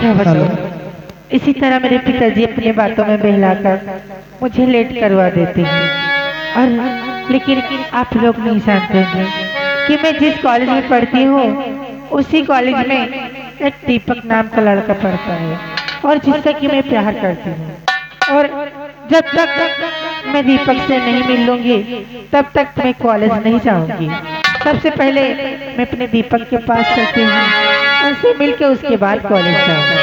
क्या बताऊं, इसी तरह मेरे पिताजी अपनी बातों में बहलाकर मुझे लेट करवा देते हैं। और लेकिन आप लोग नहीं जानते हैं कि मैं जिस कॉलेज में पढ़ती हूँ उसी कॉलेज में एक दीपक नाम का लड़का पढ़ता है और जिससे कि मैं प्यार करती हूँ। और जब तक मैं दीपक से नहीं मिल लूंगी तब तक मैं कॉलेज नहीं जाऊंगी। सबसे पहले मैं अपने दीपक के पास चलती हूँ, उनसे मिलकर उसके बाद कॉलेज जाऊंगी।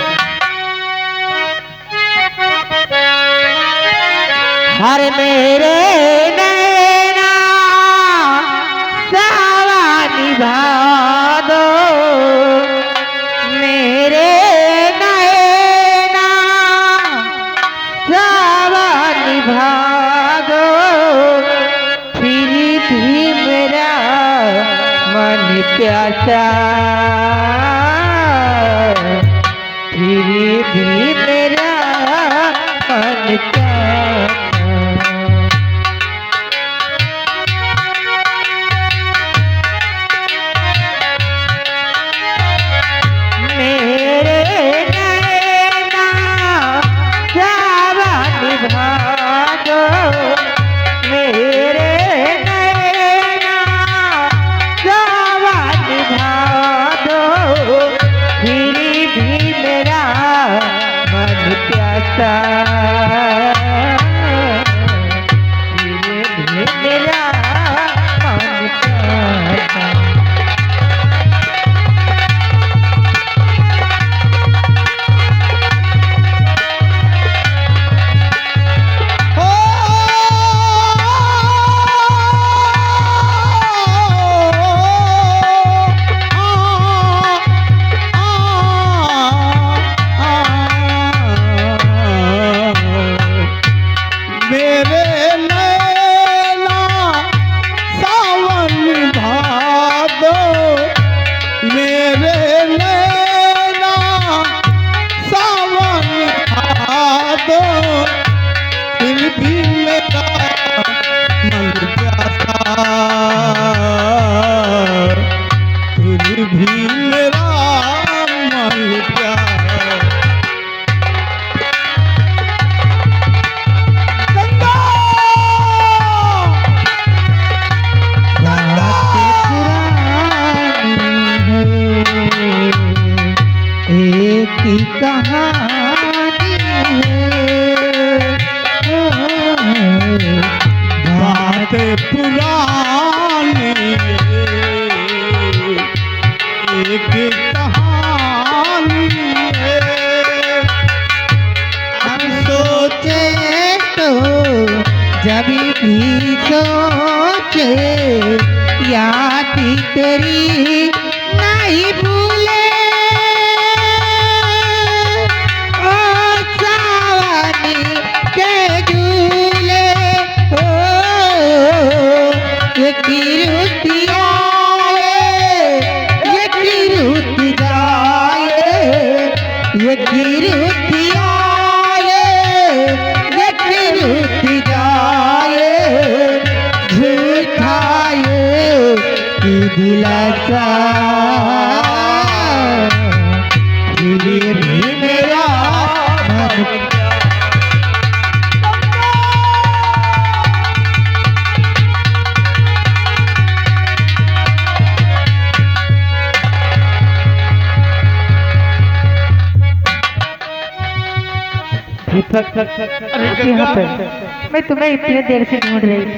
हर मेरे नैना सावा निभा दो, मेरे नैना सावा निभा दो, फिर भी मेरा मन प्यासा, फिर भी मेरा मन प्यासा। जब भी सोचे याद तेरी नहीं भूले, ओ सावनी के झूले, ओ ये किरुत आए, ये किरुत जाए, ये किरुत आए, ये किरुत जाए, दिलासा फिर भी मेरा मन। यहाँ पे मैं तुम्हें इतनी देर से ढूंढ रही थी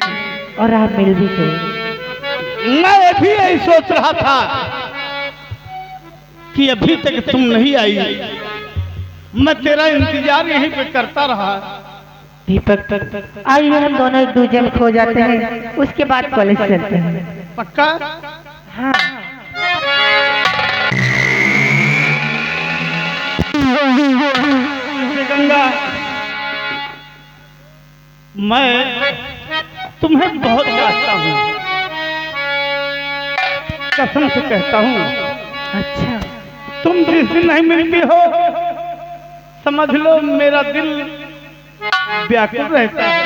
और आप मिल भी गए। मैं भी यही सोच रहा था कि अभी तक तुम नहीं आई, मैं तेरा इंतजार यहीं पे करता रहा। दीपक आइए हम दोनों एक दूसरे में खो जाते हैं, उसके बाद कॉलेज चलते हैं। पक्का? हाँ। गंगा, मैं तुम्हें बहुत चाहता हूँ, कसम से कहता हूँ। अच्छा, तुम जिस दिन नहीं मिलती हो समझ लो मेरा दिल व्याकुल रहता है।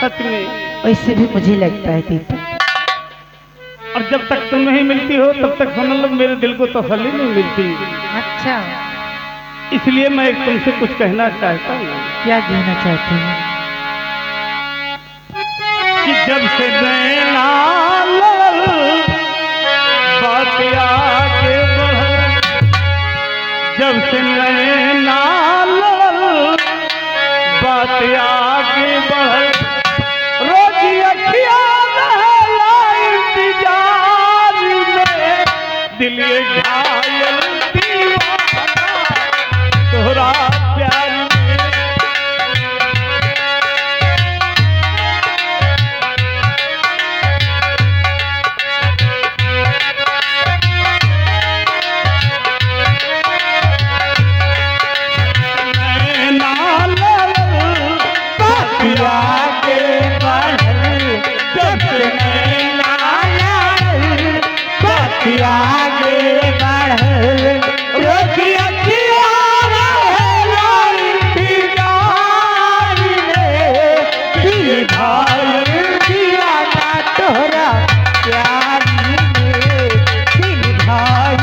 सच में वैसे भी मुझे लगता है दीपक और जब तक तुम नहीं मिलती हो तब तक समझ लो मेरे दिल को तसल्ली नहीं मिलती। अच्छा, इसलिए मैं तुमसे कुछ कहना चाहता हूँ क्या कहना चाहते हैं? कि जब से नैना लड़ल बात आगे बढ़ल, जब से नैना लड़ल बात आगे बढ़ल, रोज अखिया रहला इंतजार में, दिल ये घायल दीवाना तोहरा प्यार में। आगे बढ़ल रोजिया तोहरा प्यार में दिल भाई।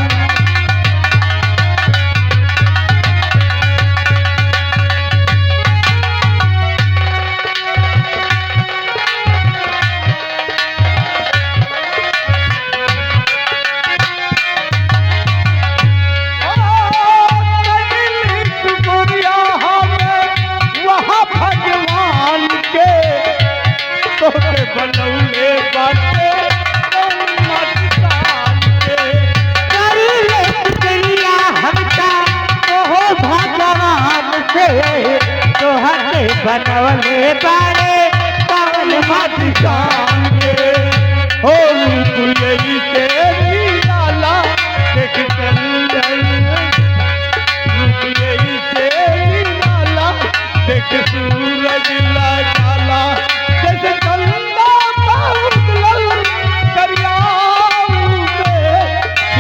बनौले बाटे हो भगवान से तोहरे बनवले बारे पवन मधुशान के। हो दुलई से निराला देख चंदन, दुलई से निराला देख सूरज लगाला, जैसे चंदा उगलल दरियाऊ में,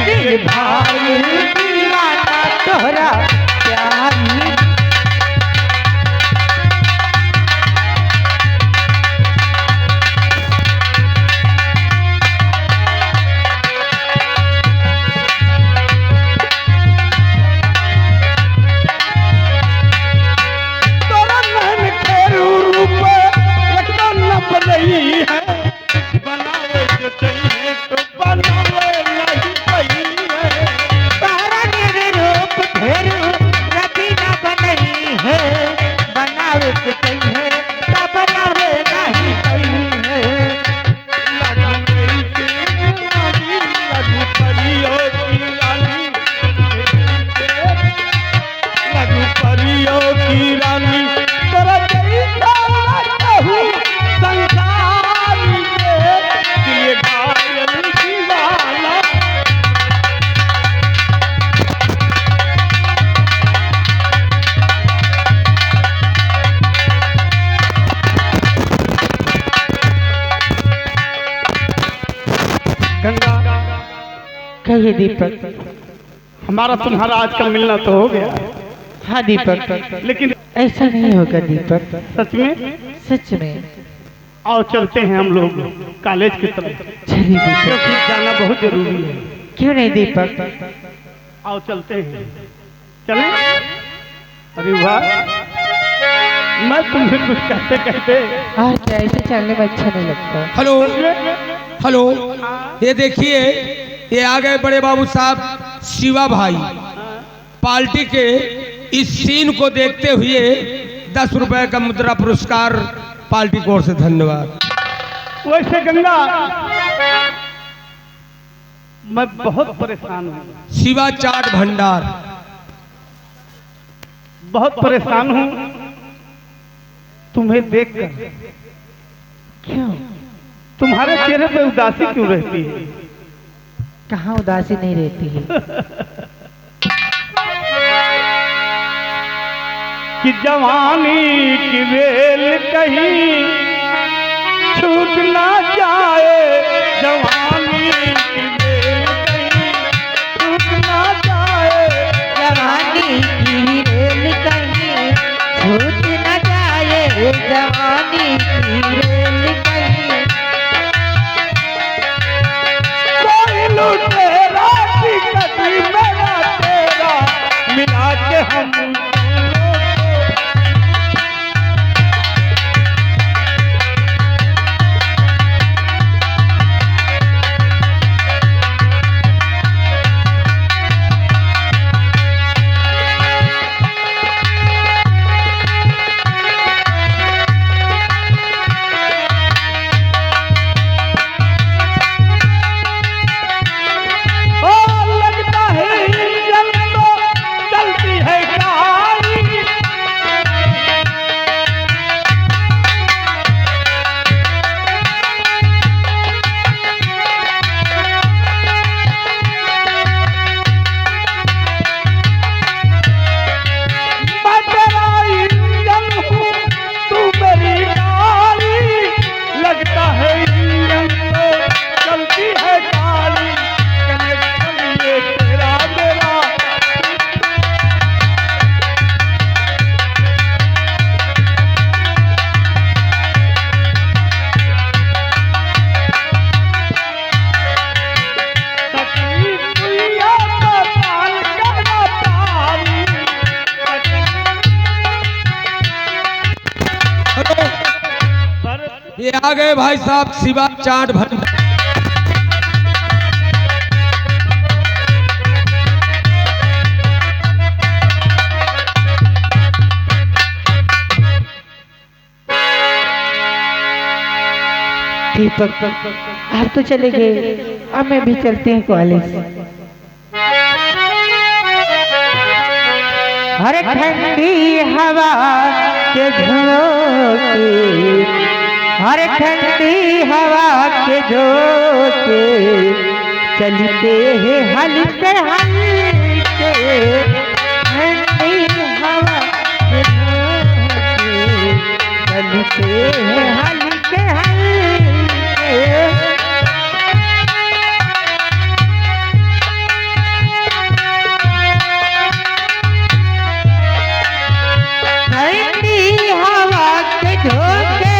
दिल भाई दीवाना तोहरा प्यार में। नहीं है बनावे जो चाहिए तो बनावे नहीं सही है, तारा मेरे रूप फेरू रति न बनई है, बनावे तो सही है तो बनावे नहीं सही है। लगू गई से रानी, लगू परियों की रानी, लगू परियों की रानी, तेरा जैसा कहूँ संसार में, दिल घायल दीवाना। गंगा, कहिए दीपक। हमारा तुम्हारा आजकल मिलना तो हो गया, हाँ दीपक, लेकिन ऐसा नहीं होगा दीपक, सच में सच में। आओ चलते हैं हम लोग कॉलेज की तरफ, चलिए दीपक। क्योंकि जाना बहुत जरूरी है। क्यों नहीं दीपक, आओ चलते हैं, चलें। अरे वाह, मैं तुमसे कुछ कहते कहते और क्या, ऐसे चलने में अच्छा नहीं लगता। हेलो हेलो, ये देखिए ये आ गए बड़े बाबू साहब शिवा भाई। पार्टी के इस सीन को देखते हुए 10 रुपए का मुद्रा पुरस्कार पार्टी की ओर से, धन्यवाद। वैसे गंगा, मैं बहुत परेशान हूँ, शिवा चाट भंडार। बहुत परेशान हूँ तुम्हें देखकर। क्यों, तुम्हारे चेहरे पे उदासी क्यों रहती है? कहाँ उदासी नहीं रहती है। कि जवानी की रेल कहीं छूट ना जाए, जवानी की रेल कहीं छूट ना जाए, जवानी की रेल कहीं छूट न जाए, जवानी की रेल कहीं आ गए भाई साहब शिवा चाट भंडार। दीपक आप तो चले गए, अब मैं भी चलते हैं कॉलेज। हर ठंडी हवा के झोंके, हर ठंडी हवा के झोंके चलते हैं हल्के हल्के, ठंडी हवा के झोंके चलते हैं हल्के हल्के। ठंडी हवा के झोंके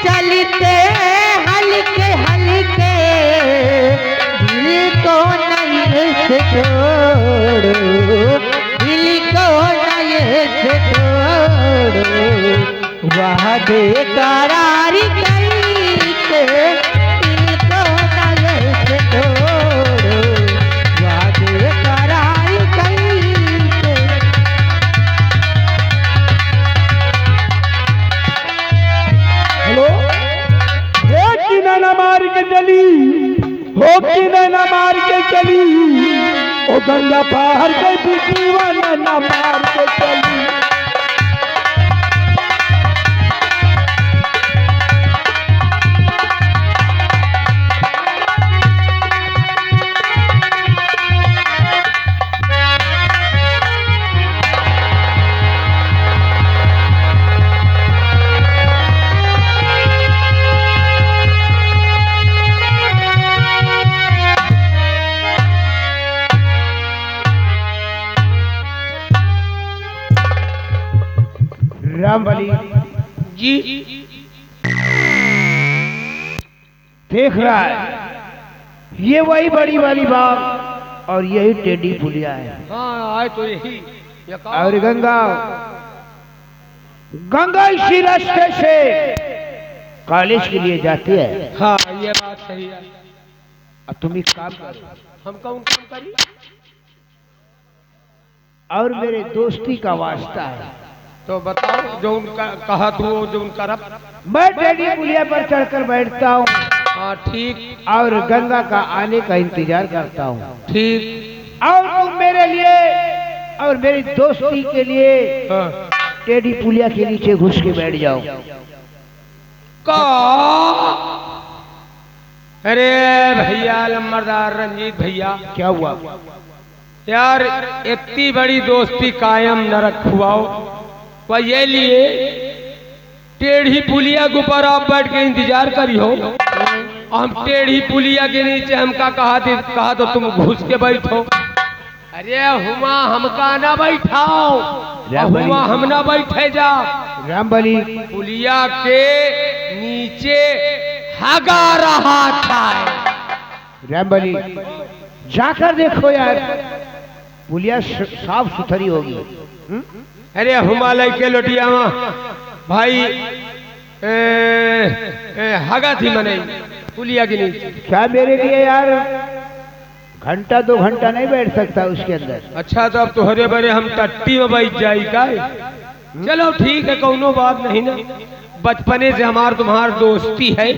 चलते हल्के हल्के, दिल को नए से तोड़ो, दिल को नए से तोड़ो, वादे करार करके दिल को नए से तोड़ो, वादे करार करके। हेलो, हो कि नैना मार के चली, हो कि नैना मार के चली, ओ गंगा पार के बिजलीवा नैना मार के चली। रामबली जी देख रहा है, ये वही बड़ी वाली बाग और यही टेढ़ी पुलिया है। हाँ आए तो यही ये कहा। और गंगा, गंगा इसी रास्ते से कॉलेज के लिए जाती है। हाँ ये बात सही है। अब तुम एक काम करो, हम कौन काम करी? और मेरे दोस्ती का वास्ता है तो बताओ जो उनका कहा तू जो उनका रब। मैं टेढ़ी पुलिया पर चढ़कर बैठता हूँ हाँ ठीक और गंगा का आने का इंतजार करता हूँ, ठीक। और तुम मेरे लिए और मेरी दोस्ती के लिए हाँ। टेढ़ी पुलिया के नीचे घुस के बैठ जाओ। का अरे भैया लम्बरदार रंजीत भैया, क्या हुआ? यार इतनी बड़ी दोस्ती कायम न रखवाओ, वह ये लिए टेढ़ी पुलिया के ऊपर आप बैठ के इंतजार करी हो, हम टेढ़ी पुलिया के नीचे हमका कहा तो तुम घुस के बैठो। अरे हुमा हमका ना बैठाओ, हुमा हम ना बैठे जा। रामबली पुलिया के नीचे हगा रहा था। रामबली जाकर देखो यार, पुलिया साफ सुथरी होगी। अरे हिमालय के लोटिया भाई हगा थी मने पुलिया के नीचे। क्या मेरे लिए यार घंटा 2 घंटा नहीं बैठ सकता उसके अंदर? अच्छा तो अब तो हरे भरे हम टट्टी में बैठ जाई का। चलो ठीक है, कोनो बात नहीं ना, बचपने से हमार तुम्हार दोस्ती है,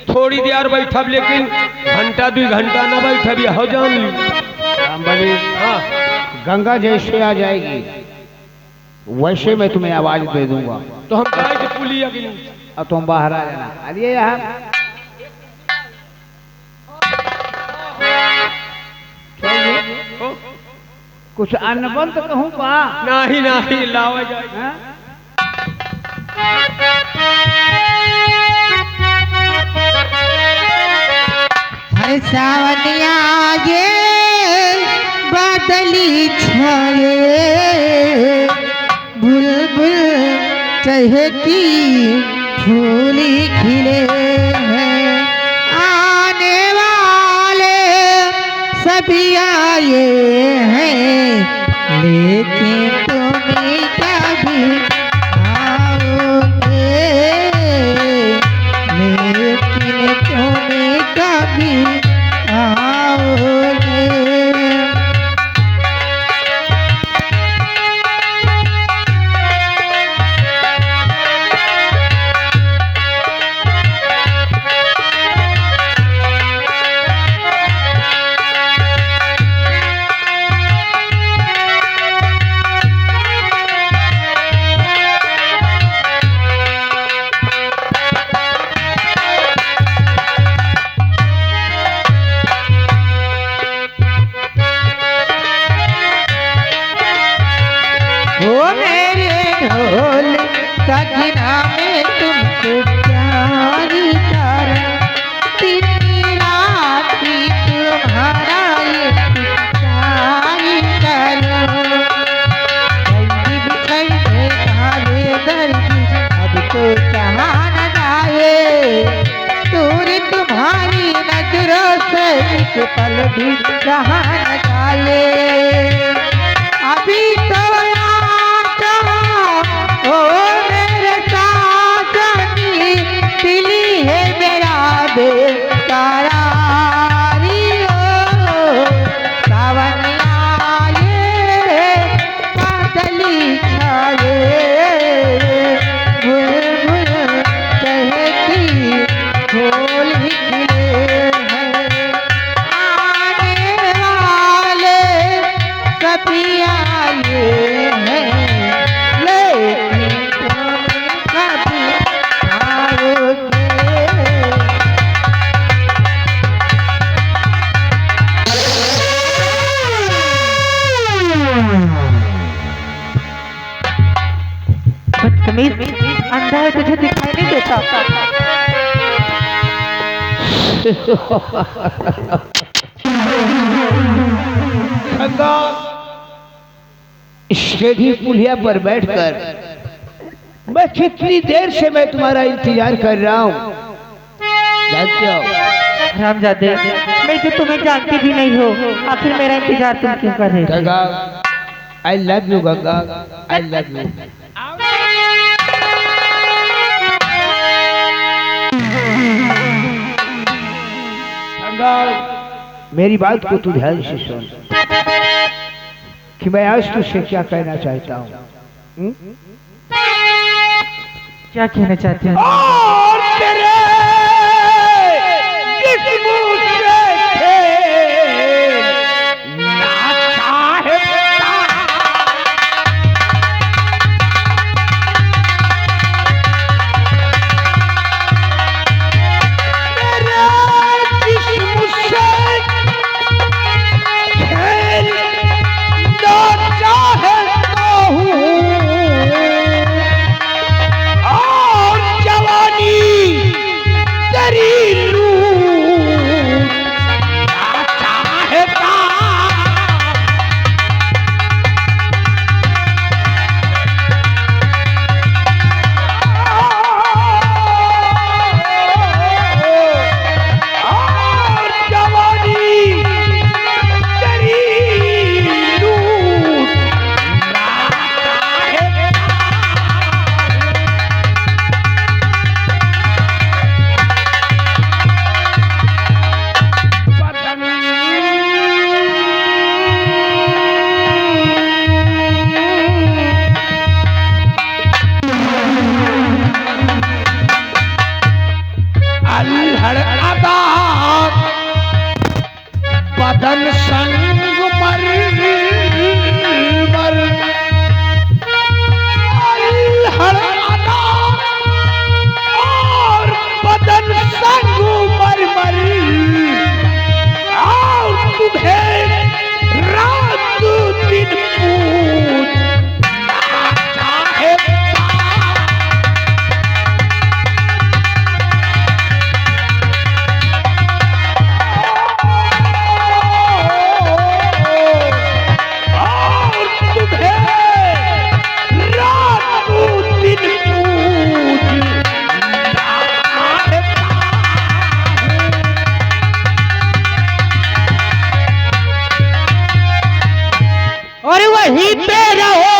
थोड़ी देर बैठब लेकिन घंटा 2 घंटा न बैठब हो जान ली। रामबली हाँ गंगा जैसे आ जाएगी वैसे मैं तुम्हें आवाज दे दूंगा, तो हम जाए पुलिया के नीचे और तुम बाहर आ जाना। अरे यहाँ कुछ अनबंत कहूँ का? नहीं नहीं लावा जाए। हाँ? हर सावनिया ये बादली छाए, बुलबुल चहकी फूली खिले हैं, आने वाले सभी आए हैं, लेकिन तुम कभी आओगे पल भी जहाँ न डाले। अभी तो आजा ओ मेरे साजनी, दिली है मेरा बेकरारी हो। सावन आए बादली छाए, बुलबुल चहकी फूल खिले हैं। आने वाले कभी आए हैं, लेकिन तुम कभी आओगे। बदतमीज, अंधा है, तुझे दिखाई नहीं देता? गंगा स्टेडी पुलिया पर बैठकर मैं कितनी देर से मैं तुम्हारा इंतजार कर रहा हूँ, जानते हो? हरामजादे, मैं तो तुम्हें जानती भी नहीं हो, आखिर मेरा इंतजार तुम क्यों कर रहे थे? Ganga, I love you Ganga, I love you. Ganga, मेरी बात को तू ध्यान से सुन कि मैं आज तुझसे क्या कहना चाहता हूँ। क्या कहना चाहते हैं? और तेरे जिस्म से खेलना चाहता, तेरे जिस्म से खेलना चाहता हूँ, और जवानी तेरी लूटना चाहता। और जवानी तेरी लूटना चाहता। अल्हड़ आदात बदन संग मर मर, अल्हड़ आदात और बदन संग मर मर, और तुम्हें रात दिन पूछना चाहता। और तुम्हें रात दिन पूछना चाहता। और वहीं पे रहो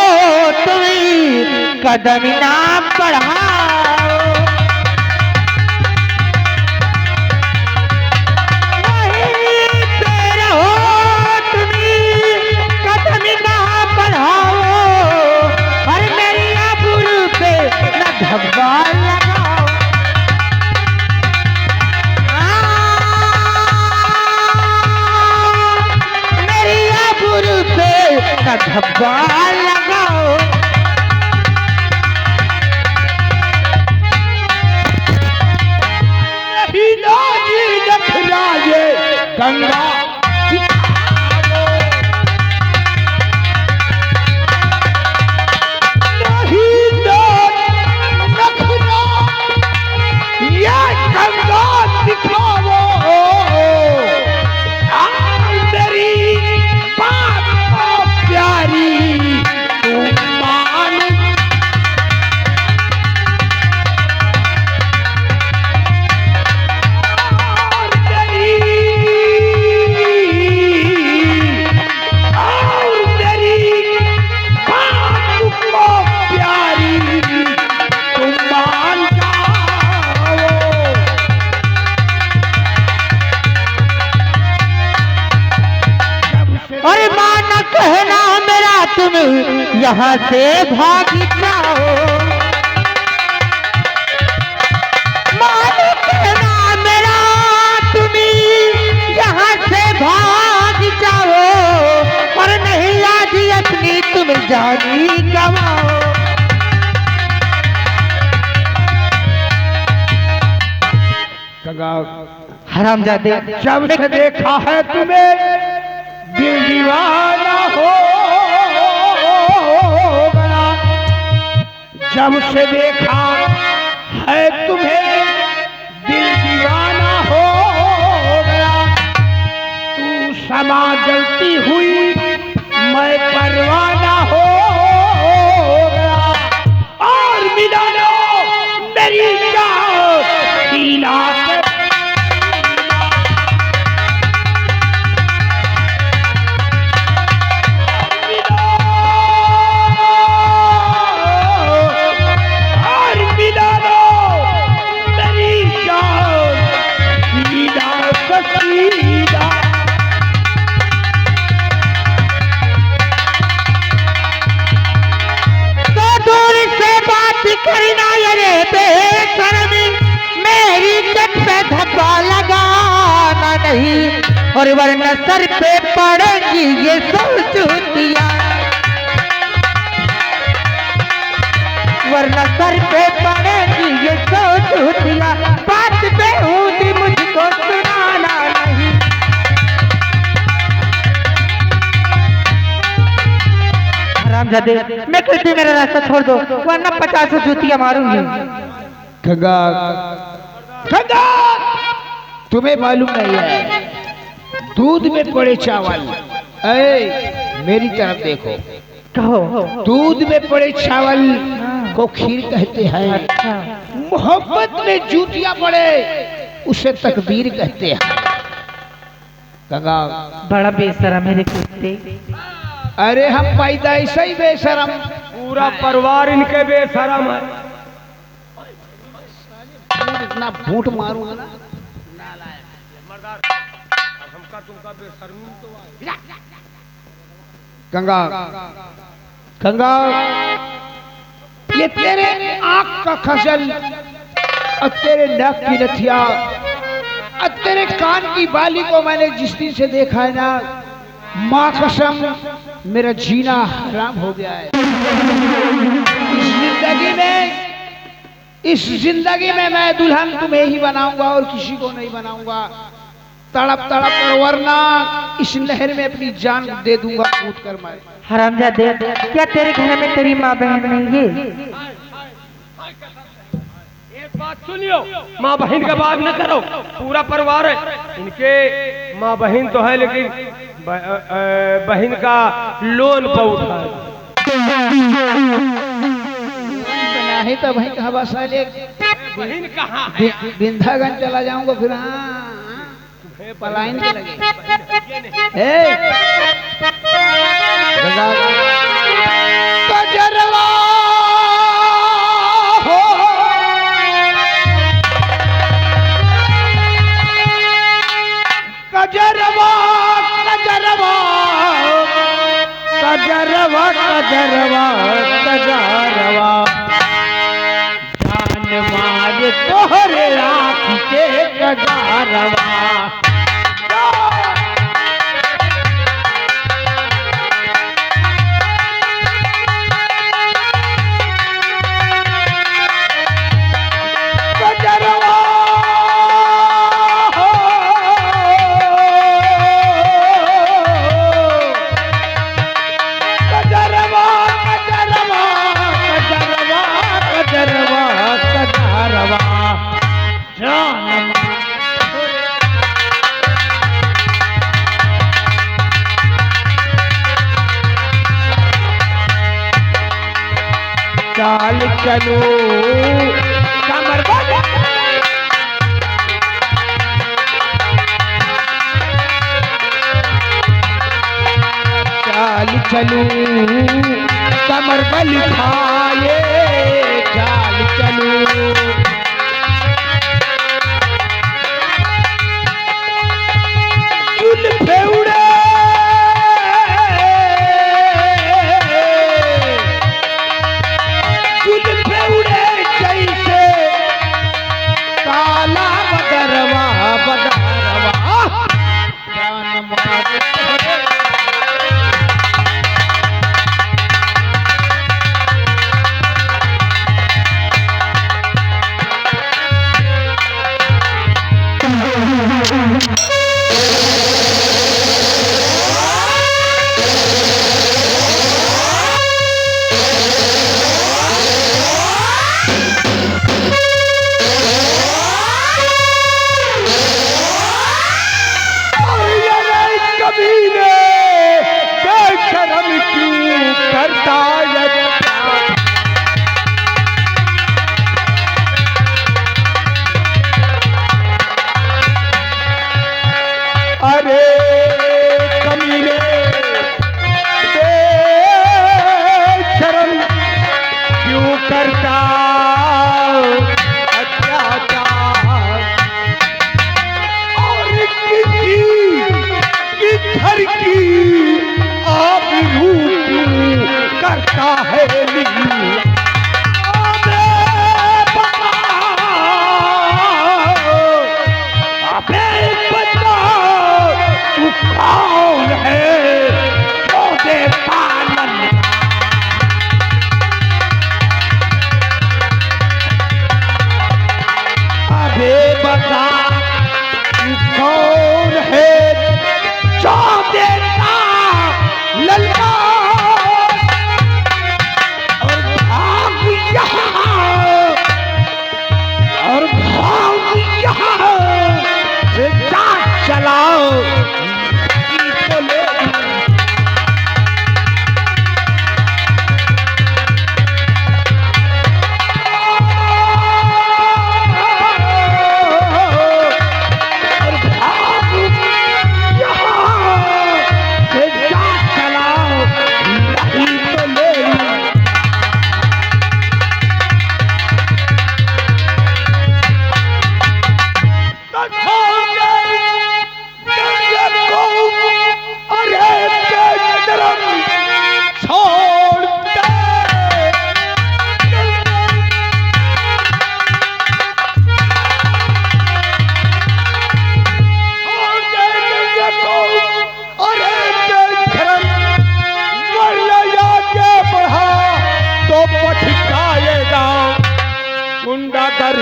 तुम, कदम ना बढ़ाओ। वहीं पे रहो तुम, कदम ना बढ़ाओ। और मेरी आबरू पे न धब्बा लगाओ। मेरी आबरू पे न धब्बा लगाओ। नहीं लाजी नखराए गंगा दिखाओ। नहीं नखरा ये गंगा दिखाओ। मेरी बात को प्यारी कहना मेरा तुम यहाँ से भाग जाओ, मालिक कहना मेरा तुम यहाँ से भाग जाओ, और नहीं आज अपनी तुम जानी गवाओ। हरामजादे, जब से देखा है तुम्हें दिल दीवाना हो गया, जब से देखा है तुम्हें दिल दीवाना हो गया, तू समा जलती हुई मैं परवाना हो गया, और मिला लो मेरी जान सीना से। करना ये बेशर्मी, मेरी जट पे धक्का लगाना नहीं, और वरना सर पे पड़ेगी ये सब चूतियां, वरना सर पे पड़ेगी ये सब चूतियां। बात बेहूदी मुझको सुनाना नहीं। हरामजादे, मैं कहती मेरा रास्ता छोड़ दो, वरना 50 जूतियां मारूंगी। खगा खगा, तुम्हें मालूम नहीं है दूध में पड़े चावल, मेरी तरफ देखो, कहो। दूध में पड़े चावल को खीर कहते हैं, मोहब्बत में जूतियां पड़े उसे तकदीर कहते हैं। खगा, बड़ा बेशरम है रे कुत्ते। अरे हम पैदा ऐसा ही बेशरम, पूरा परिवार इनके बेशरम है। इतना फूट मारूंगा ना, गंगा गंगा, ये तेरे आंख का खजल और तेरे नाक की नथिया और तेरे कान की बाली को मैंने जिस दिन से देखा है ना, माँ कसम मेरा जीना हराम हो गया है। इस जिंदगी में मैं दुल्हन तुम्हें ही बनाऊंगा और किसी को नहीं बनाऊंगा, तड़प तड़प कर, वरना इस नहर में अपनी जान दे दूंगा कूद कर मैं। हरामजादे, क्या तेरे घर में तेरी माँ बहन नहीं है? एक बात सुनियो, माँ बहन का बात न करो, पूरा परिवार है इनके। माँ बहन तो है लेकिन बहन का लोन पर उठा है। नहीं तो बहन कहा बस बहन कहाँ विंध्यागंज चला जाऊंगा फिर। हाँ पलायन के लगे। कजरवा हो कजरवा कजरवा कजरवा कजरवा कजरवा, जान मार तोहरे आँख के कजरवा। चाल चलो कमर बजा, चाल चलो कमर बल खाए, चाल चलो जुल्फे उड़े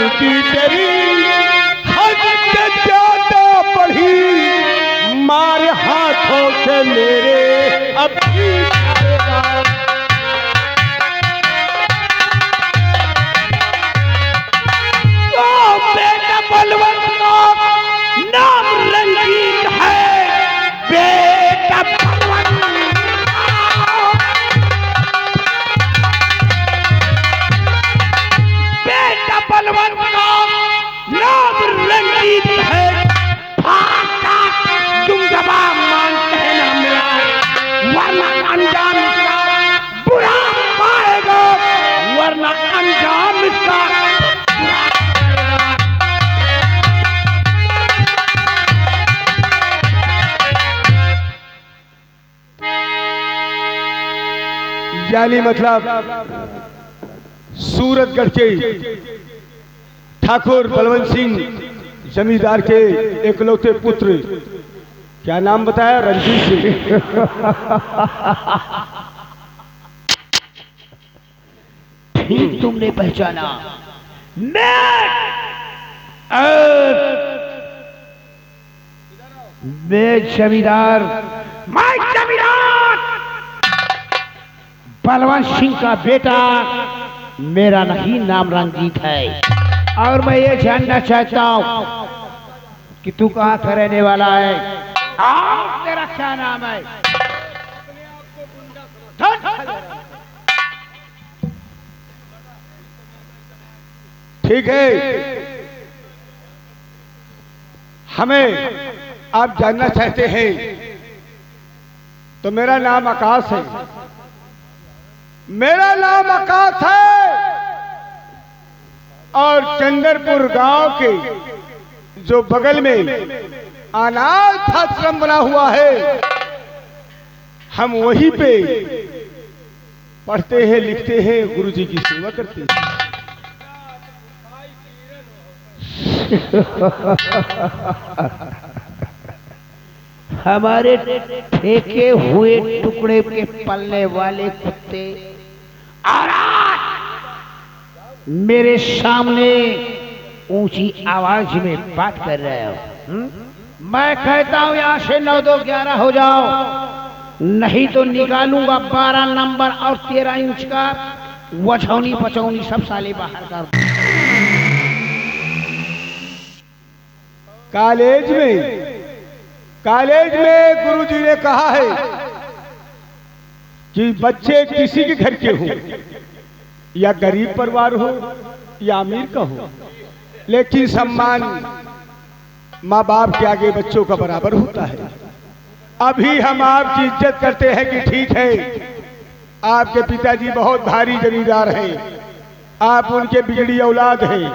गिनती तेरी हद से ज्यादा बढ़ी, मार हाथों से मेरे अब की जाएगा। तो बेटा बलवंत का नाम रंजीत है, बेटा बलवंत, बेटा बलवंत का नाम रंजीत है। भागा दुंगबा मान कहना मिला, वरना अंजाम इसका बुरा पाएगा, वरना अंजाम इसका बुरा पाएगा। यानी मतलब सूरतगढ़ के ठाकुर बलवंत सिंह जमींदार के एकलौते पुत्र, क्या नाम बताया? रंजीत सिंह। ठीक तुमने पहचाना, मैं जमींदार, बलवंत सिंह का बेटा। मेरा नहीं नाम रंजीत है, और मैं ये जानना चाहता हूँ कि तू कहाँ का रहने वाला है और तेरा क्या नाम है? ठीक है, हमें आप जानना चाहते हैं तो मेरा नाम आकाश है, मेरा नाम आकाश है, और चंदरपुर गांव के जो बगल में अनाथ आश्रम बना हुआ है, हम वहीं पे पढ़ते हैं, लिखते हैं, गुरु जी की सेवा करते हैं। हमारे फेंके हुए टुकड़े के पलने वाले कुत्ते और आज मेरे सामने ऊंची आवाज में बात कर रहे हो। मैं कहता हूं यहां से 9 2 11 हो जाओ, नहीं तो निकालूंगा 12 नंबर और 13 इंच का वछौनी पचौनी सब साले बाहर कर। कॉलेज में गुरुजी ने कहा है कि बच्चे किसी के घर के हों, या गरीब परिवार हो या अमीर का हो, लेकिन सम्मान माँ बाप के आगे बच्चों का बराबर होता है। अभी हम आपकी इज्जत करते हैं कि ठीक है, आपके पिताजी बहुत भारी जमींदार हैं, आप उनके बिगड़ी औलाद हैं,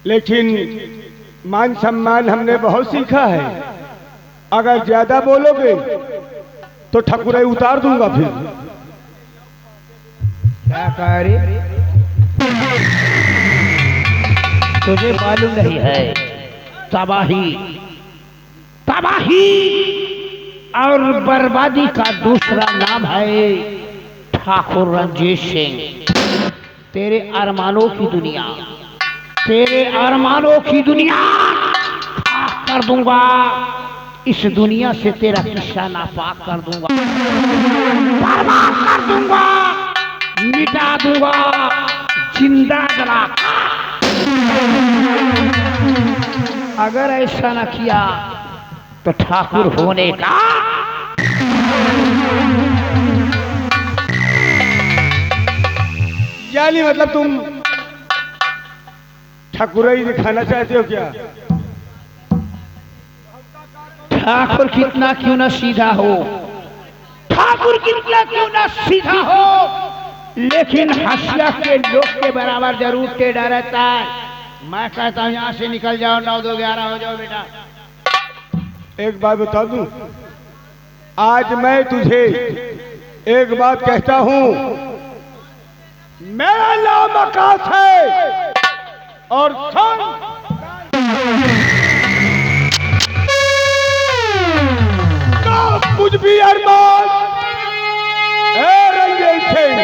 लेकिन मान सम्मान हमने बहुत सीखा है। अगर ज्यादा बोलोगे तो ठकुराई उतार दूंगा। फिर क्या कह रही? तुझे मालूम नहीं है, तबाही तबाही और बर्बादी का दूसरा नाम है ठाकुर रंजीत सिंह। तेरे अरमानों की दुनिया, तेरे अरमानों की दुनिया खाक कर दूंगा। इस दुनिया से तेरा किस्सा नापाक कर दूंगा, बर्बाद कर दूंगा, मिटा दूंगा, जिंदा जला। अगर ऐसा न किया तो ठाकुर होने का यानी मतलब तुम ठाकुराई दिखाना चाहते हो क्या? ठाकुर कितना क्यों ना सीधा हो, ठाकुर कितना क्यों ना सीधा हो, लेकिन हसिया के लोग के बराबर जरूर टेढ़ा रहता है। मैं कहता हूँ यहाँ से निकल जाओ, 9 2 11 हो जाओ बेटा। एक बात बता दूं, आज मैं तुझे एक बात कहता हूं, मेरा नाम आकाश है और सुन, तो कुछ भी अरमान रंजीत सिंह,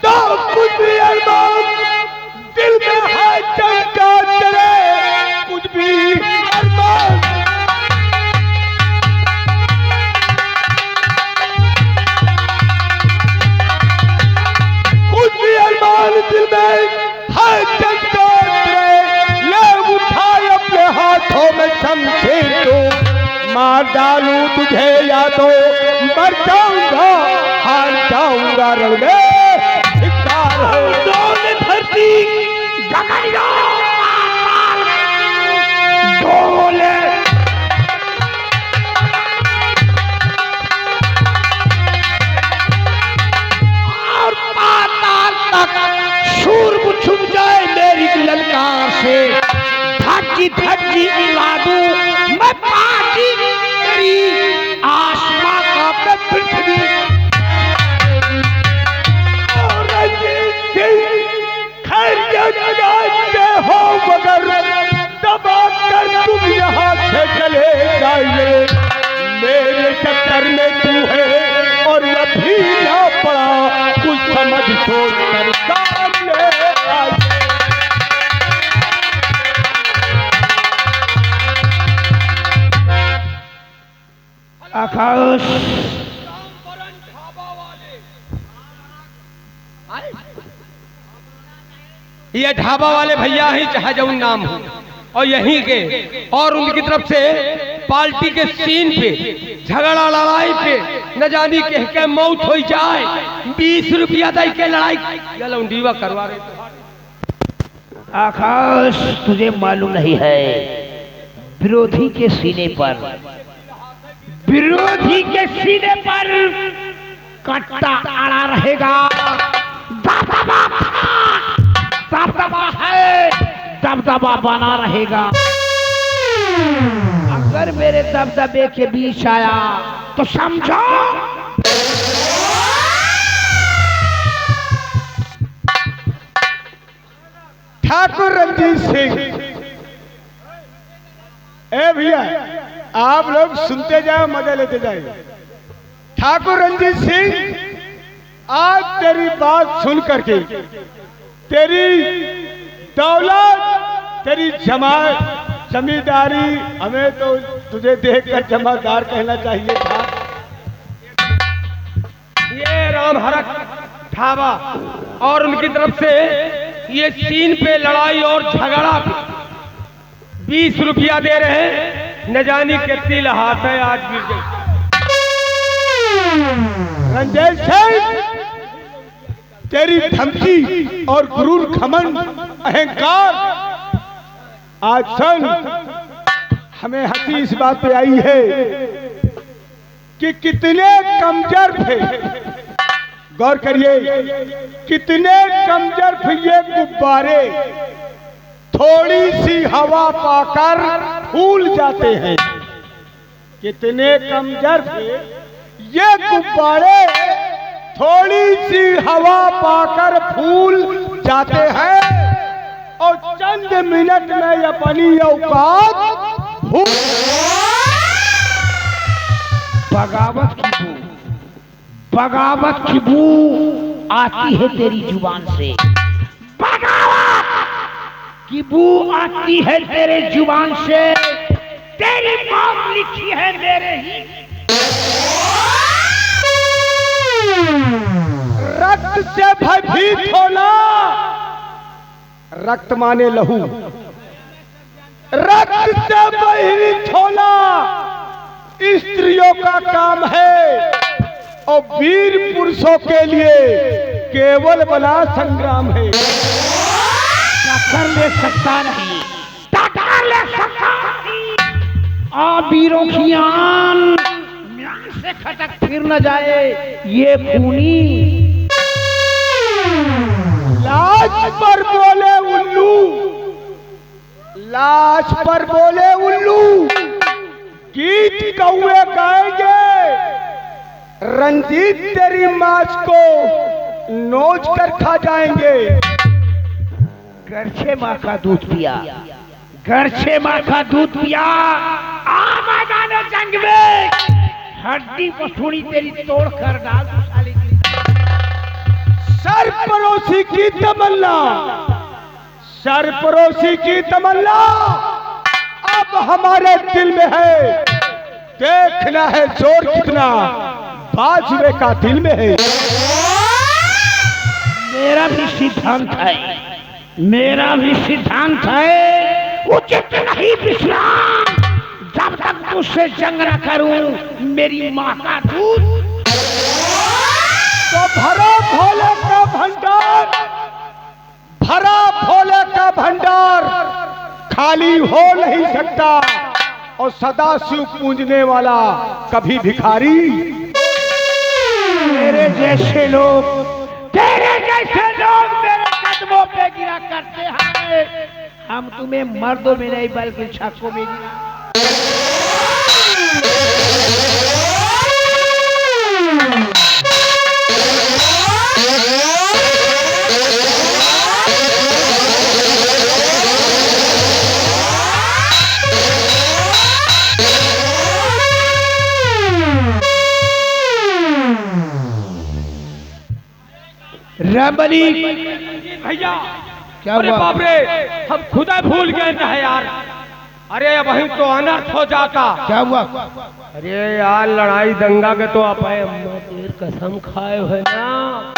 तो कुछ मार डालूं तुझे या तो मर जाऊंगा, हार जाऊंगा रण में धिक्कार है। डोले धरती गगनियों पाताल डोले और पाताल तक शूर छुप जाए मेरी ललकार से। धक्की धक्की उड़ा दूं मैं पार्टी तेरी आसमां का पे पृथ्वी। और रंजीत सिंह खैरियत जानते हो मगर दबा कर तुम यहाँ से चले जाइए। मेरे चक्कर में तू है और अभी ना पड़ा, कुछ समझ सोच कर सामने आइए। आकाश ये ढाबा वाले भैया ही चाहे जो नाम हो और यहीं के, और उनकी तरफ से पार्टी के सीन पे झगड़ा लड़ाई पे न जानी के मौत हो जाए। 20 रुपया दे के लड़ाई लौंडीवा करवा रहे। आकाश तुझे मालूम नहीं है, विरोधी के सीने पर कट्टा अड़ा रहेगा। दबदबा है, दबदबा बना रहेगा। अगर मेरे दबदबे के बीच आया तो समझो ठाकुर रंजीत सिंह। ए भैया आप लोग सुनते जाओ, मजा लेते जाए। ठाकुर रंजीत सिंह, आज तेरी बात सुन करके तेरी दौलत, तेरी जमींदारी, हमें तो तुझे देखकर जमादार कहना चाहिए था। ये राम हरक ढाबा और उनकी तरफ से ये सीन पे लड़ाई और झगड़ा पे 20 रुपया दे रहे हैं। न जानी कितनी लहात है आज गिर गई। रंजीत सिंह, तेरी धमकी और क्रूर घमंड अहंकार, आज सन हमें हंसी इस बात पे आई है कि कितने कमजोर थे। गौर करिए, कितने कमजोर थे ये गुब्बारे, थोड़ी सी हवा पाकर फूल जाते हैं। कितने कमजोर थे ये गुब्बारे, थोड़ी सी हवा पाकर फूल जाते हैं और चंद मिनट में अपनी औकात भूल। बगावत की बू आती है तेरी जुबान से। बगावत की बू आती है तेरे जुबान से। तेरी मौत लिखी है मेरे ही। रक्त से भयभीत होना, रक्त माने लहू, रक्त से भयभीत होना स्त्रियों का काम है और वीर पुरुषों के लिए केवल बला संग्राम है। टक्कर ले सकता नहीं, टक्कर ले सकता नहीं। वीरों की आन म्यान से खटक फिर न जाए ये खूनी। लाश पर बोले उल्लू, लाश पर बोले उल्लू, गीत कौए गाएंगे। रंजीत तेरी मांस को नोच कर खा जाएंगे। गर्छे माँ का दूध पिया, गर्छे माँ का दूध पिया। मैदान जंग में हड्डी पसूड़ी तेरी तोड़ कर डाल दूं साली की। सरपरोशी की तमन्ना, सरपरोशी की तमन्ना अब हमारे दिल में है। देखना है जोर कितना बाजुए का दिल में है। मेरा भी सिद्धांत है, मेरा भी सिद्धांत है। उचित नहीं विश्राम जब तक तुझसे जंग न करूं मेरी माँ का दूध। तो भरा भोले का भंडार, भरा भोले का भंडार खाली हो नहीं सकता, और सदा शिव पूजने वाला कभी भिखारी। तेरे जैसे लोग मेरे कदमों पे गिरा करते हैं, हम तुम्हें मर्दों में नहीं बल्कि छक्कों में गिरा। रबली भैया क्या अरे हुआ? बाप रे, हम खुदा भूल गए थे यार। अरे वहीं तो अनर्थ हो जाता। क्या हुआ? अरे यार लड़ाई दंगा के तो आप अम्मा तेर कसम खाए हो ना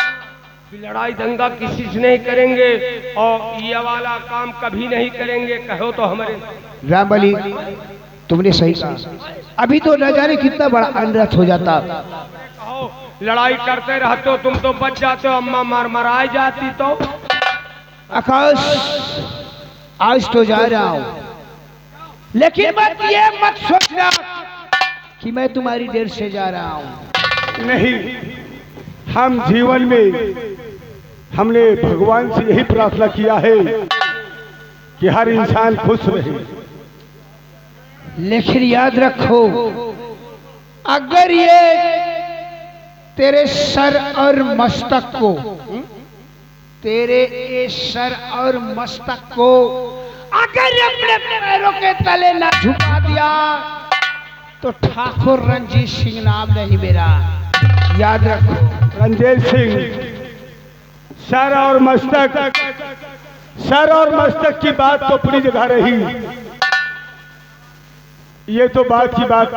कि लड़ाई दंगा किसी से नहीं करेंगे और ये वाला काम कभी नहीं करेंगे। कहो तो हमारे रामबली तुमने सही कहा, अभी तो न जाने कितना बड़ा अनर्थ हो जाता। कहो लड़ाई करते रहते हो तुम तो बच जाते हो, अम्मा मराई जाती तो। आकाश आज तो जा रहा हूं, लेकिन मत सोचना कि मैं तुम्हारी देर से जा रहा हूं। नहीं, हम जीवन में हमने भगवान से यही प्रार्थना किया है कि हर इंसान खुश रहे। लेकिन याद रखो, अगर ये तेरे सर और मस्तक को, तेरे ये सर और मस्तक को अगर अपने पैरों के तले न झुका दिया तो ठाकुर रंजीत सिंह नाम नहीं मेरा, याद रखो। रंजीत सिंह, सर और मस्तक की बात तो अपनी जगह रही, ये तो बात की बात,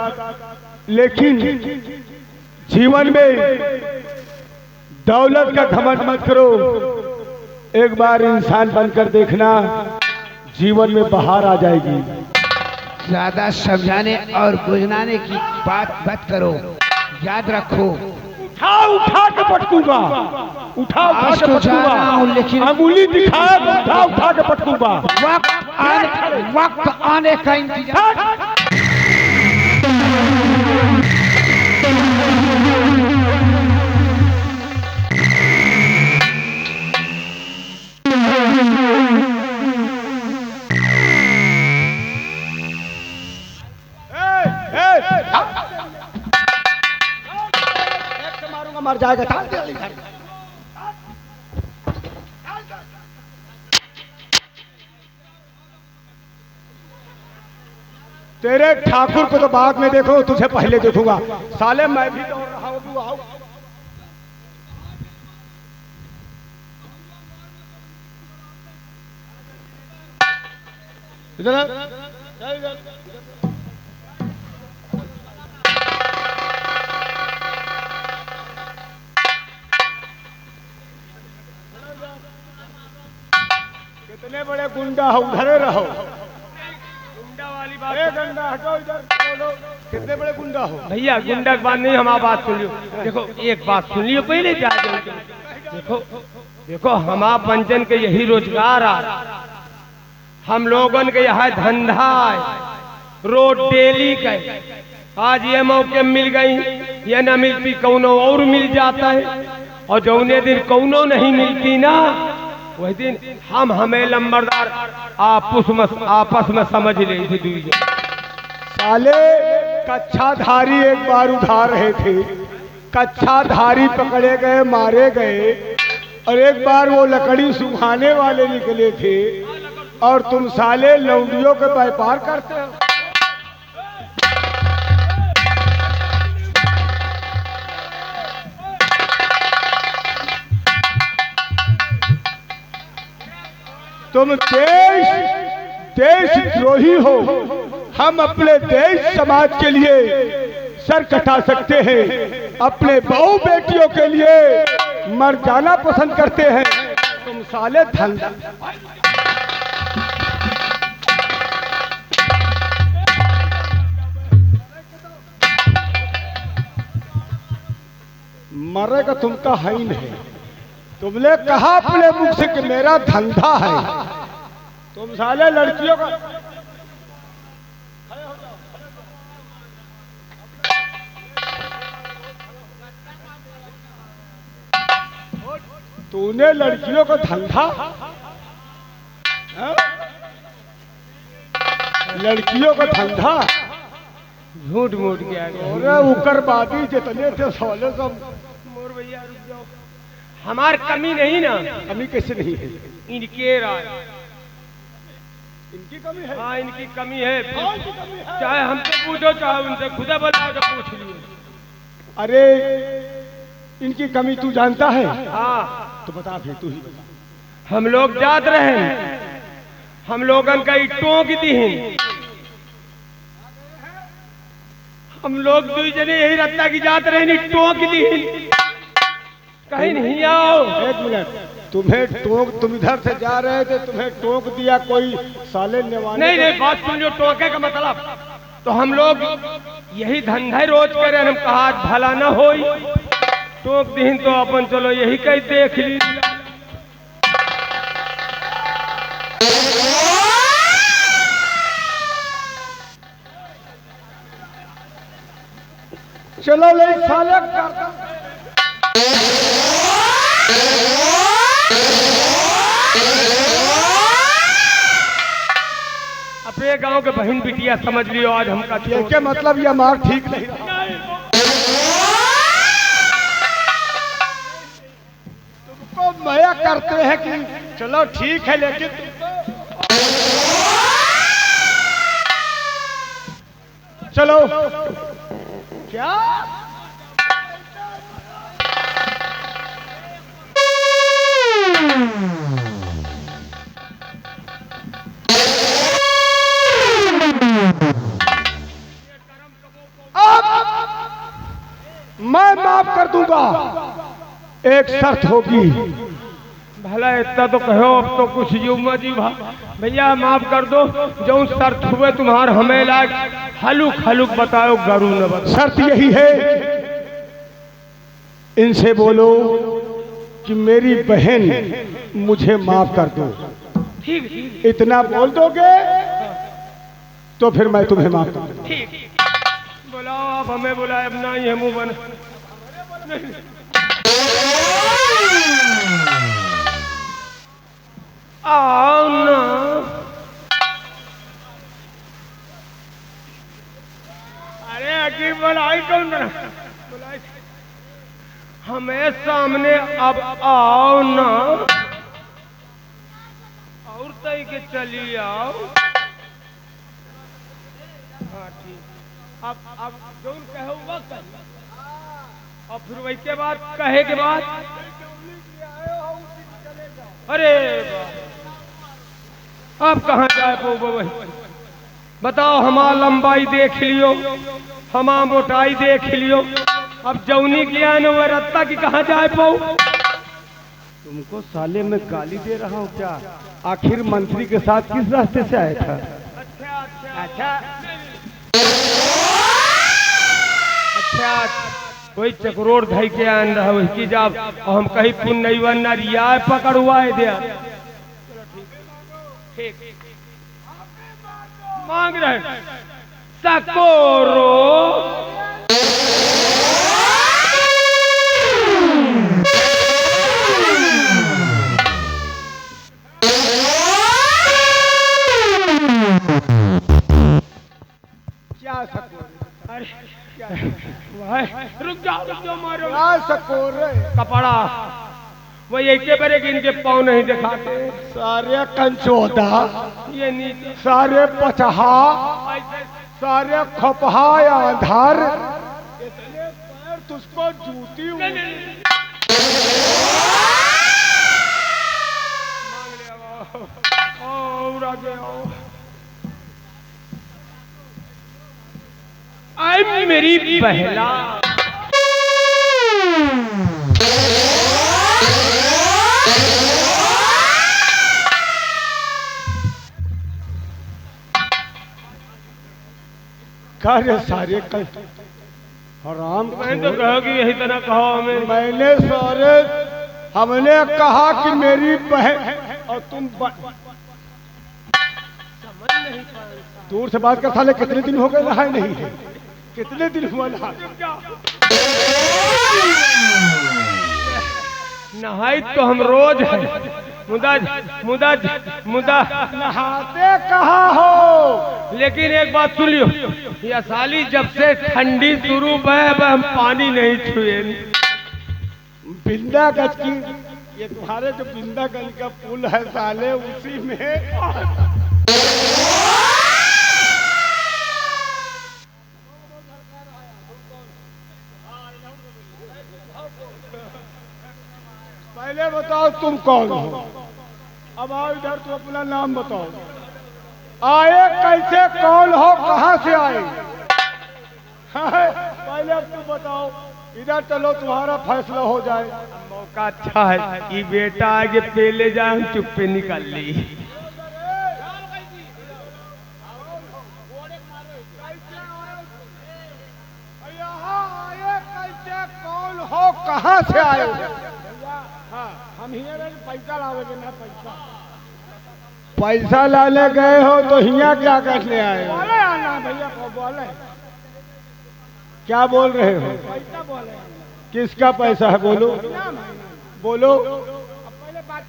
लेकिन जीवन में दौलत का घमंड मत करो। एक बार इंसान बनकर देखना, जीवन में बहार आ जाएगी। ज्यादा समझाने और बुझाने की बात मत करो, याद रखो। उठा के पटकूंगा, उठा आज के तो जा रहा हूं, पटकूंगा, लेकिन अंगुली दिखाया, उठा के पटकूंगा। वक्त आने का इंतजार। मारूंगा, मर जाएगा। तेरे ठाकुर को तो बाद में देखो, तुझे पहले देखूंगा। साले मैं भी दौड़ रहा हूं, तू आओ। इधर आ, चल इधर। कितने बड़े गुंडा हो, उधर रहो। गुंडा वाली बात गंडा हटो इधर, बोलो। कितने बड़े गुंडा हो भैया, गुंडा की बात नहीं, हम बात सुन लियो। देखो एक बात सुन लियो पहले जा जाओ। देखो हम आप पंचन के यही रोजगार आ, हम लोगन के यहाँ धंधा है, रोड डेली का। आज ये मौके मिल गई, ये न मिलती कौनो और मिल जाता है, और जौने दिन कौनो नहीं मिलती ना, वही दिन हमें लंबरदार आपस में समझ ले थे। साले कच्छाधारी एक बार उधार रहे थे, कच्छाधारी पकड़े गए, मारे गए, और एक बार वो लकड़ी सुखाने वाले निकले थे, और तुम साले लौंडियों के व्यापार करते हो। तुम देशद्रोही हो। हम अपने देश समाज के लिए सर कटा सकते हैं, अपने बहू बेटियों के लिए मर जाना पसंद करते हैं। तुम साले धंधा। मरेगा तुमका है ही नहीं। तुमने कहा अपने मुख से कि मेरा धंधा है। तुम साले लड़कियों का तूने लड़कियों का धंधा, हाँ? लड़कियों का धंधा झूठ मूठ गया। अरे उकरबादी जितने थे साले सब। मोर भैया रुक जाओ, हमार कमी नहीं ना। कमी कैसे नहीं है? इनके राय, इनकी कमी है। हाँ इनकी कमी है। कौन सी कमी है? चाहे हमसे पूछो चाहे उनसे, खुदा बता के पूछ लिए। अरे इनकी कमी तू जानता है? हाँ तो बता फिर, तू ही बता। हम लोग जात रहे, हम लोगन का टोक दी। हम लोग दो जने यही रत्ता की जात रहे, टोक दी। कहीं नहीं आओ। एक मिनट, तुम्हें टोक, तुम इधर से जा रहे थे, तुम्हें टोक दिया कोई साले नेवाने? नहीं नहीं, बात सुन लो। टोके का मतलब तो हम लोग यही धंधा रोज करें। हम कहा भला न हो, टोक दी तो अपन चलो यही कहीं देख ली। चलो ले साले कर। अपने गांव के बहन बिटिया समझ लियो आज हमका। क्या मतलब ये मार ठीक नहीं रहा? तुमको मया करते हैं कि चलो ठीक है, लेकिन चलो क्या मैं माफ कर दूंगा, एक शर्त होगी। भला इतना तो कहो, अब तो कुछ युवा जी भैया माफ कर दो। जो शर्त हुए तुम्हार हमें लाग हलुक हलुक बताओ, गरू न बताओ। शर्त यही है, इनसे बोलो कि मेरी बहन मुझे माफ कर दो। ठीक ठीक इतना बोल दोगे तो फिर मैं तुम्हें माफ कर दूंगा। ठीक। बुलाओ आप हमें, बुलाए अब ना ही मुंह बन। आओ ना। अरे अकी बुलाई कौन बना? बुलाई हमें सामने, अब आओ ना। और तय के चली आओ। हाँ ठीक। अब जो कहो वक्त, और फिर वही के बाद कहे के बाद अरे अब कहाँ जाए पो वही बताओ। हमारा लंबाई देख लियो, हमारा मोटाई देख लियो। अब जौनी किया न वो रत्ता की कहाँ जाए पाओ। तुमको साले में गाली दे रहा हूँ क्या? आखिर मंत्री के साथ किस रास्ते से आया था? अच्छा अच्छा, कोई चक्रोर धई के आन रहा उसकी जाब, और हम कहीं पुण्य न रिया पकड़वाए दे। ठीक मांग रहे सकोरो। क्या सकोरे? रुक जाओ मारो। क्या सकोरे? कपड़ा वही एक बारे इनके पाँव नहीं दिखाते। सारे कंचोदा, ये नीचे सारे पचहा, सारे खपहा आधार, इतने पैर तुझको जूती मांग लिया। और आगे आओ। आई मेरी पहला कार्य सारे हराम मैंने तो कहा कि यही तरह कहो हमें। मैंने सारे हमने कहा कि मेरी बहन और तुम दूर से बात कर साले कितने दिन हो गए नहाए नहीं है, कितने दिन हुआ नहाई तो हम रोज है, मुदा मुदा मुदा नहाते कहा हो। लेकिन एक बात सुन लियो, यह साली जब से ठंडी शुरू हुई हम पानी नहीं छुए। बिंदागंज की ये तुम्हारे जो बिंदागंज का पुल है साले उसी में पहले बताओ तुम कौन हो। अब आओ इधर, तुम अपना नाम बताओ। आए कैसे, कौन हो, कहाँ से आए? पहले अब तुम बताओ। इधर चलो, तुम्हारा फैसला हो जाए। मौका अच्छा है, ये बेटा आगे पहले जाए, चुप्पे निकाल ली। यहाँ आए कैसे, कौन हो, कहाँ से आए? हाँ, हम हिया पैसा लावे ना, पैसा लाने गए हो तो हिया क्या करने आए हो? बोले आना भैया को, बोले क्या बोल रहे हो? पैसा बोले। किसका पैसा है, बोलो बोलो। पहले बात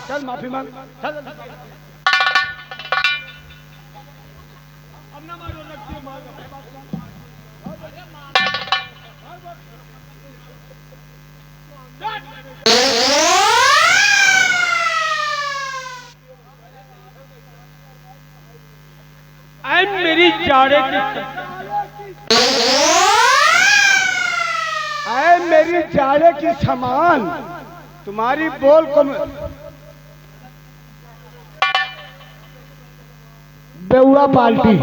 चल माफी मांग, चल अब ना मारो, लगती है मार। मेरी जाड़े की मेरी जाड़े की समान तुम्हारी बोल को बेउड़ा पार्टी,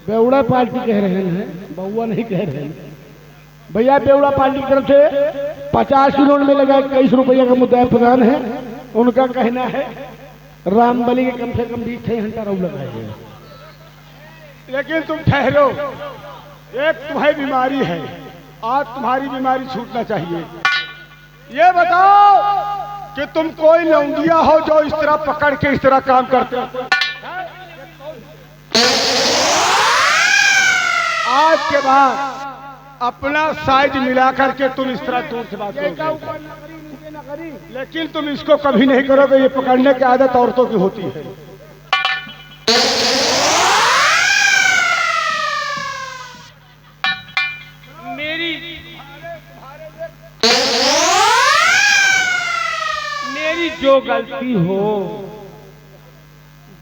बेउड़ा पार्टी कह रहे हैं, बउआ नहीं कह रहे हैं भैया। बेउड़ा पार्टी की तरफ से 50 की नोट में लगा 21 रुपया का मुद्दा प्रदान है। उनका कहना है रामबली के कम से कम 20 घंटा रौ लगाए। लेकिन तुम ठहरो, एक तुम्हारी बीमारी है, आज तुम्हारी बीमारी छूटना चाहिए। ये बताओ कि तुम कोई लौंडिया हो जो इस तरह पकड़ के इस तरह काम करते हो? आज के बाद अपना साइज मिला करके तुम इस तरह दूर से बात करोगे, लेकिन तुम इसको कभी नहीं करोगे। ये पकड़ने की आदत औरतों की होती है। मेरी जो गलती हो,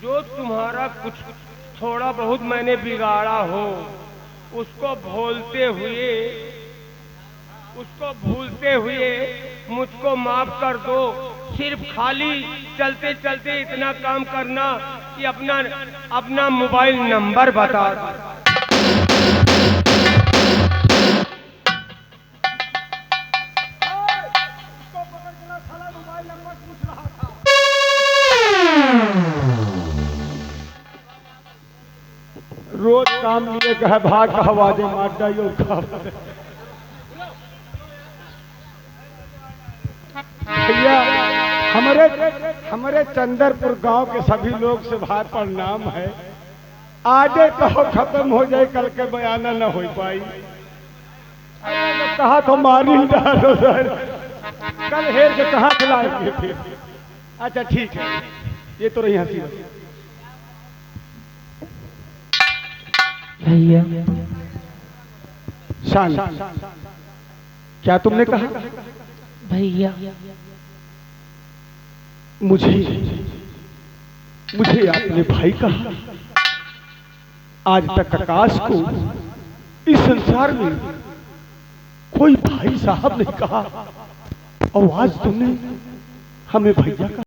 जो तुम्हारा कुछ थोड़ा बहुत मैंने बिगाड़ा हो, उसको भूलते हुए मुझको माफ कर दो। सिर्फ खाली चलते चलते इतना काम करना कि अपना मोबाइल नंबर बता दो। रोज काम लिए कह भाग का आवाजें मार जाइयो। भैया हमारे चंदरपुर गांव के सभी लोग से भाई प्रणाम है। आजे कहो खत्म हो जाए, कल के बयाना न हो पाई। कहा तो मारी डालो सर, कल हेर के कहाँ खिलाएंगे फिर? अच्छा ठीक है, ये तो रही हंसी। भैया शान, क्या तुमने कहा? भैया मुझे अपने भाई कहा। आज तक आकाश को इस संसार में कोई भाई साहब ने कहा और आज तुमने हमें भैया का